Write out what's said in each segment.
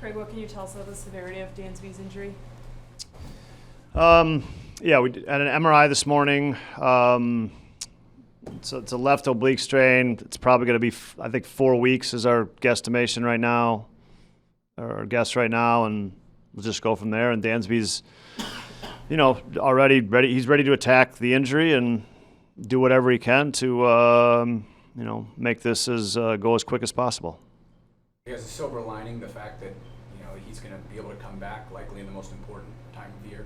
Craig, what can you tell us about the severity of Dansby's injury? Yeah, we had an MRI this morning. So it's a left oblique strain. It's probably going to be, I think, 4 weeks is our guesstimation right now, or our guess right now, and we'll just go from there. And Dansby's, already ready. He's ready to attack the injury and do whatever he can to, make this go as quick as possible. He has a silver lining, the fact that he's going to be able to come back likely in the most important time of the year.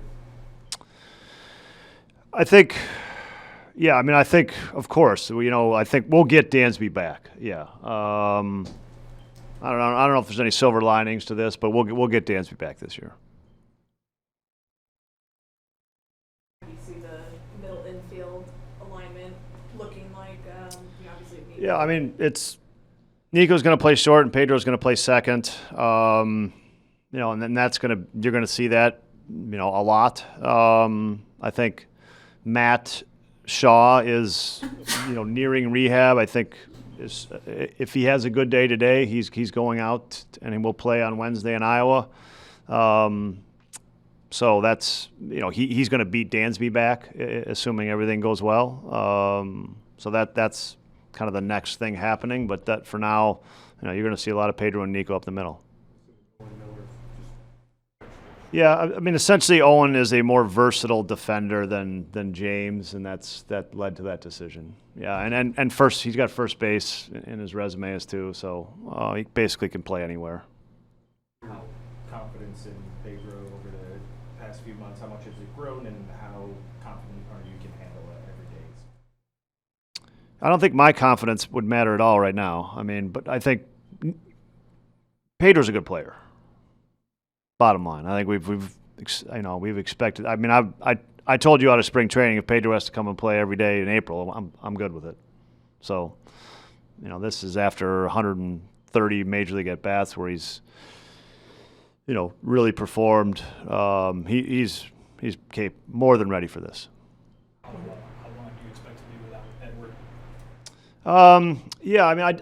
I think, of course, I think we'll get Dansby back. Yeah. I don't know if there's any silver linings to this, but we'll get Dansby back this year. How do you see the middle infield alignment looking like? Obviously. Yeah, it's Nico's going to play short and Pedro's going to play second. And then you're going to see that, a lot. I think Matt Shaw is, nearing rehab. I think if he has a good day today, he's going out and he will play on Wednesday in Iowa. So that's, he's going to beat Dansby back, assuming everything goes well. So that's kind of the next thing happening. But that for now, you're going to see a lot of Pedro and Nico up the middle. Yeah, essentially Owen is a more versatile defender than James, and that led to that decision. Yeah, and first he's got first base in his resume as too, so he basically can play anywhere. How confidence in Pedro over the past few months, how much has it grown, and how confident are you can handle it every day? I don't think my confidence would matter at all right now. But I think Pedro's a good player. Bottom line, I think we've expected. I told you out of spring training, if Pedro has to come and play every day in April, I'm good with it. So, this is after 130 major league at bats where he's, really performed. He's more than ready for this. How long do you expect to be without Edward?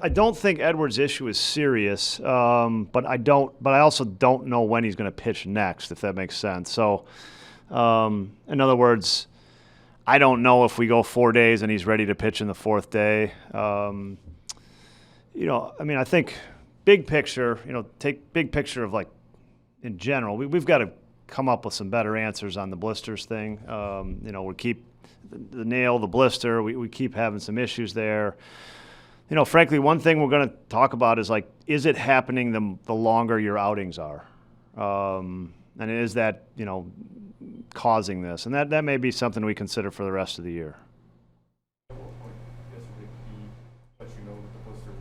I don't think Edward's issue is serious, but I also don't know when he's going to pitch next, if that makes sense. So, in other words, I don't know if we go 4 days and he's ready to pitch in the fourth day. I think big picture, take big picture of in general, we've got to come up with some better answers on the blisters thing. We keep the nail, the blister, we keep having some issues there. Frankly, one thing we're going to talk about is it happening the longer your outings are? And is that, causing this? And that may be something we consider for the rest of the year. At what point yesterday did he let you know what the blister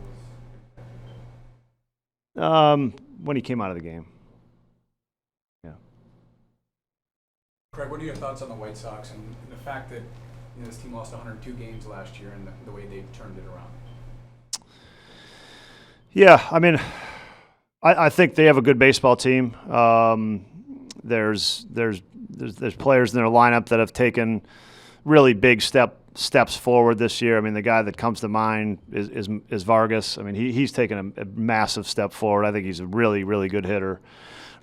was? When he came out of the game. Yeah. Craig, what are your thoughts on the White Sox and the fact that this team lost 102 games last year and the way they turned it around? Yeah, I think they have a good baseball team. There's players in their lineup that have taken really big steps forward this year. The guy that comes to mind is Vargas. He's taken a massive step forward. I think he's a really, really good hitter.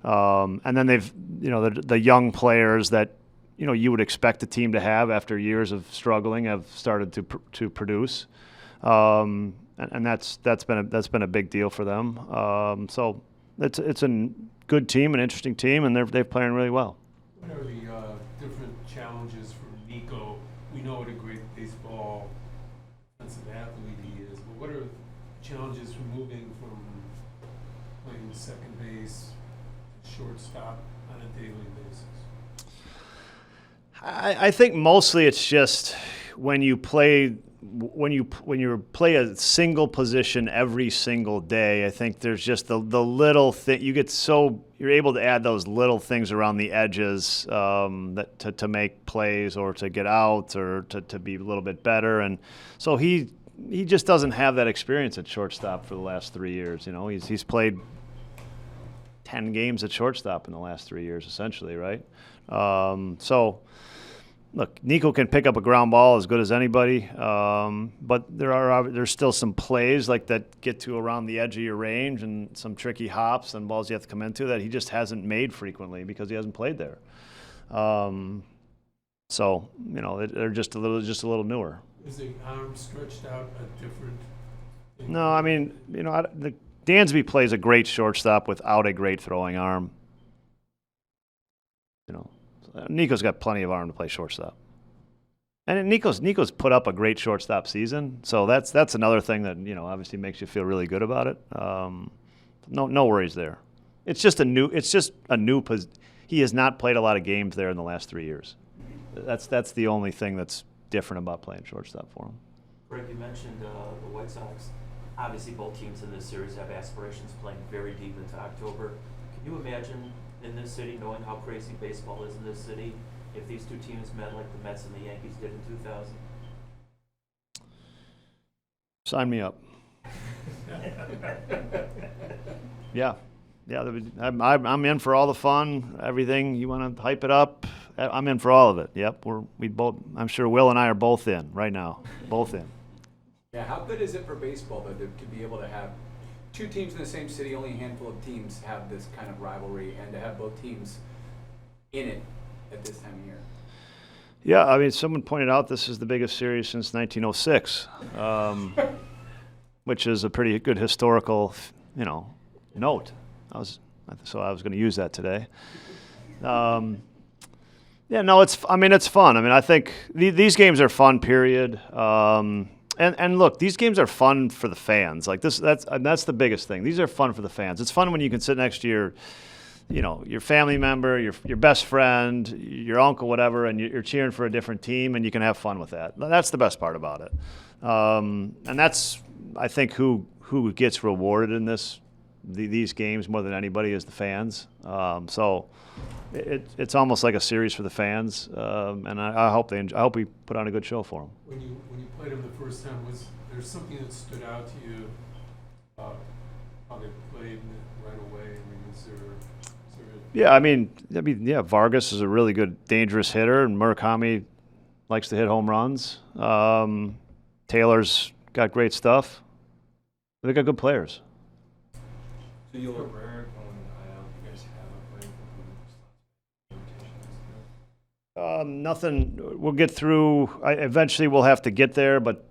And then they've, the young players that, you would expect the team to have after years of struggling have started to produce. And that's been a big deal for them. So it's a good team, an interesting team, and they're playing really well. What are the different challenges for Nico? We know what a great baseball defensive athlete he is, but what are the challenges from moving from playing second base to shortstop on a daily basis? I think mostly it's just when you play a single position every single day. I think there's just the little thing you're able to add those little things around the edges that to make plays or to get out or to be a little bit better. And so he just doesn't have that experience at shortstop for the last 3 years. He's played 10 games at shortstop in the last 3 years, essentially, right? So look, Nico can pick up a ground ball as good as anybody, but there's still some plays like that get to around the edge of your range and some tricky hops and balls you have to come into that he just hasn't made frequently because he hasn't played there. So they're just a little newer. Is the arm stretched out a different? No, I mean Dansby plays a great shortstop without a great throwing arm. Nico's got plenty of arm to play shortstop, and Nico's put up a great shortstop season. So that's another thing that obviously makes you feel really good about it. No worries there. It's just a new. He has not played a lot of games there in the last 3 years. That's the only thing that's different about playing shortstop for him. Craig, you mentioned the White Sox. Obviously, both teams in this series have aspirations playing very deep into October. Can you imagine in this city, knowing how crazy baseball is in this city, if these two teams met like the Mets and the Yankees did in 2000? Sign me up. Yeah. I'm in for all the fun, everything. You want to hype it up? I'm in for all of it. Yep, we both. I'm sure Will and I are both in right now. Both in. Yeah, how good is it for baseball though to be able to have two teams in the same city? Only a handful of teams have this kind of rivalry, and to have both teams in it at this time of year. Yeah, I mean, someone pointed out this is the biggest series since 1906, which is a pretty good historical, note. I was going to use that today. It's fun. I mean, I think these games are fun. Period. And look, these games are fun for the fans. Like that's the biggest thing. These are fun for the fans. It's fun when you can sit next to your family member, your best friend, your uncle, whatever, and you're cheering for a different team, and you can have fun with that. That's the best part about it. And that's, I think, who gets rewarded in these games more than anybody is the fans. So it's almost like a series for the fans, and I hope I hope we put on a good show for them. When you played them the first time, was there something that stood out to you about how they played right away? I mean, is there Vargas is a really good, dangerous hitter, and Murakami likes to hit home runs. Taylor's got great stuff. They got good players. So you'll Cabrera going IL, you guys have a plan for Nothing. We'll get through. Eventually, we'll have to get there, but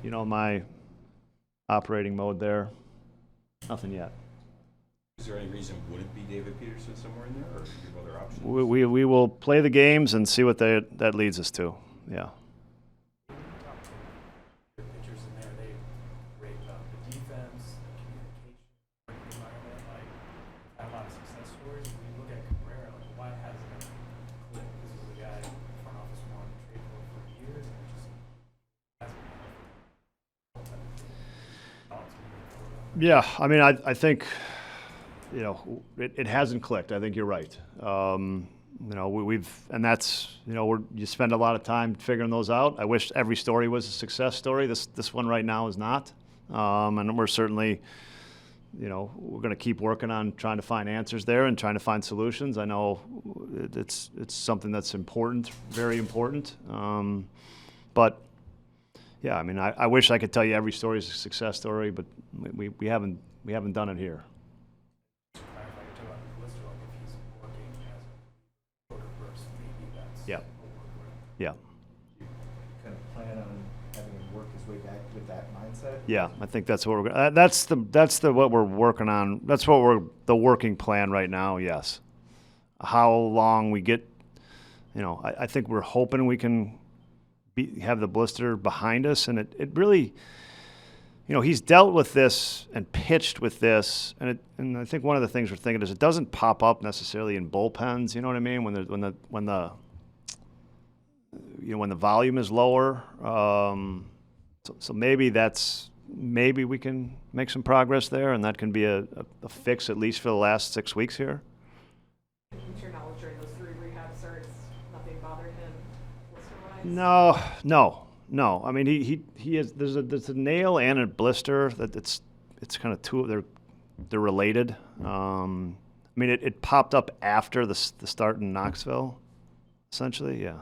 my operating mode there. Nothing yet. Is there any reason wouldn't be David Peterson somewhere in there, or do you have other options? We will play the games and see what that leads us to. Yeah. Pitchers in there, they rate the defense, the communication, the environment, had a lot of success stories. When you look at Cabrera, why hasn't it clicked? This was a guy the front office wanted to trade for years, and it just hasn't been. Yeah, I mean, I think, it hasn't clicked. I think you're right. You spend a lot of time figuring those out. I wish every story was a success story. This one right now is not. And we're certainly, we're going to keep working on trying to find answers there and trying to find solutions. I know it's something that's important, very important. But yeah, I mean, I wish I could tell you every story is a success story, but we haven't done it here. Yeah. Yeah. Kind of plan on having him work his way back with that mindset? Yeah, I think that's what we're going. That's what we're working on. That's what the working plan right now. Yes. How long we get? I think we're hoping we can have the blister behind us, and it really. He's dealt with this and pitched with this, and I think one of the things we're thinking is it doesn't pop up necessarily in bullpens. You know what I mean? When the volume is lower, so maybe we can make some progress there, and that can be a fix at least for the last 6 weeks here. To your knowledge, during those 3 rehab starts, nothing bothered him blister-wise? No. I mean, he has. There's a nail and a blister that it's kind of two. They're related. I mean, it popped up after the start in Knoxville, essentially. Yeah.